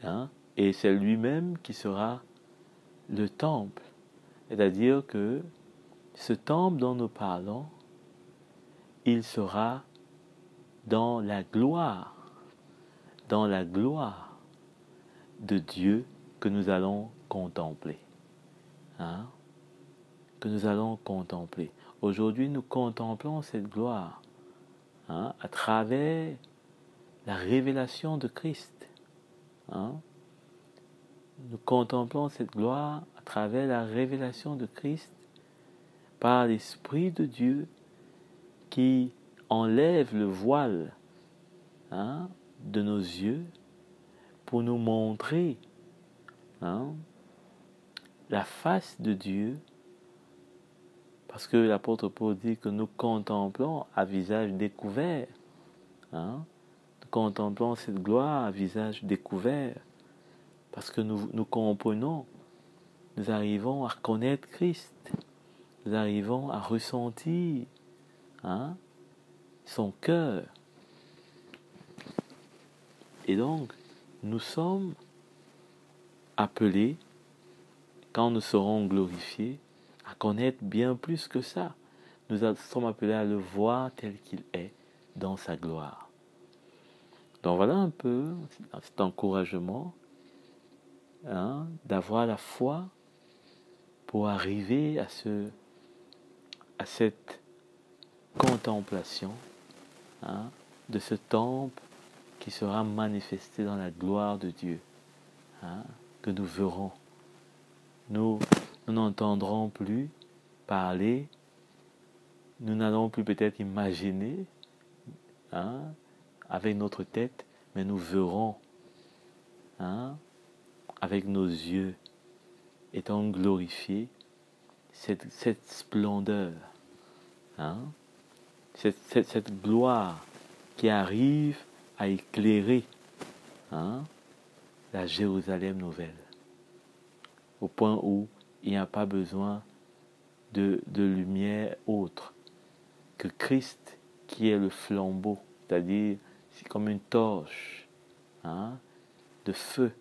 Hein? Et c'est lui-même qui sera le temple. C'est-à-dire que ce temple dont nous parlons, il sera dans la gloire de Dieu que nous allons contempler. Hein? Que nous allons contempler. Aujourd'hui, nous contemplons cette gloire, hein, à travers la révélation de Christ. Hein? Nous contemplons cette gloire à travers la révélation de Christ par l'Esprit de Dieu qui enlève le voile, hein, de nos yeux pour nous montrer, hein, la face de Dieu, parce que l'apôtre Paul dit que nous contemplons à visage découvert. Hein, nous contemplons cette gloire à visage découvert parce que nous comprenons, nous arrivons à connaître Christ, nous arrivons à ressentir, hein, son cœur. Et donc, nous sommes appelés, quand nous serons glorifiés, à connaître bien plus que ça. Nous sommes appelés à le voir tel qu'il est dans sa gloire. Donc voilà un peu cet encouragement, hein, d'avoir la foi pour arriver à cette contemplation, hein, de ce temple qui sera manifesté dans la gloire de Dieu, hein, que nous verrons. Nous n'entendrons plus parler, nous n'allons plus peut-être imaginer, hein, avec notre tête, mais nous verrons, hein, avec nos yeux, étant glorifiés, cette splendeur, hein, cette gloire qui arrive à éclairer, hein, la Jérusalem nouvelle, au point où il n'y a pas besoin de lumière autre que Christ qui est le flambeau, c'est-à-dire c'est comme une torche, hein, de feu,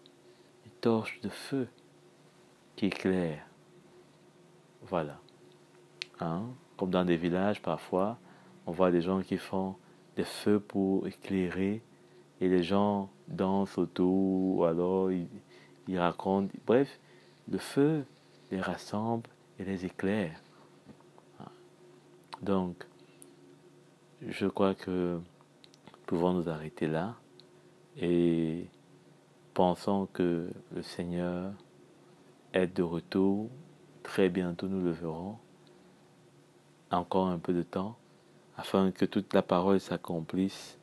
une torche de feu qui éclaire. Voilà. Hein? Comme dans des villages, parfois, on voit des gens qui font des feux pour éclairer et les gens dansent autour, ou alors ils racontent. Bref, le feu les rassemble et les éclaire. Donc, je crois que nous pouvons nous arrêter là et pensons que le Seigneur est de retour. Très bientôt, nous le verrons. Encore un peu de temps afin que toute la parole s'accomplisse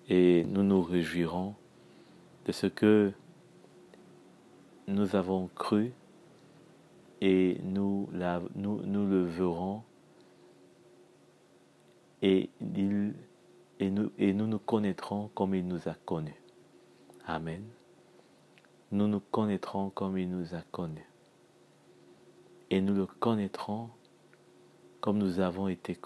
et nous nous réjouirons de ce que nous avons cru et nous le verrons et nous nous connaîtrons comme il nous a connus. Amen. Nous nous connaîtrons comme il nous a connus. Et nous le connaîtrons comme nous avons été connus.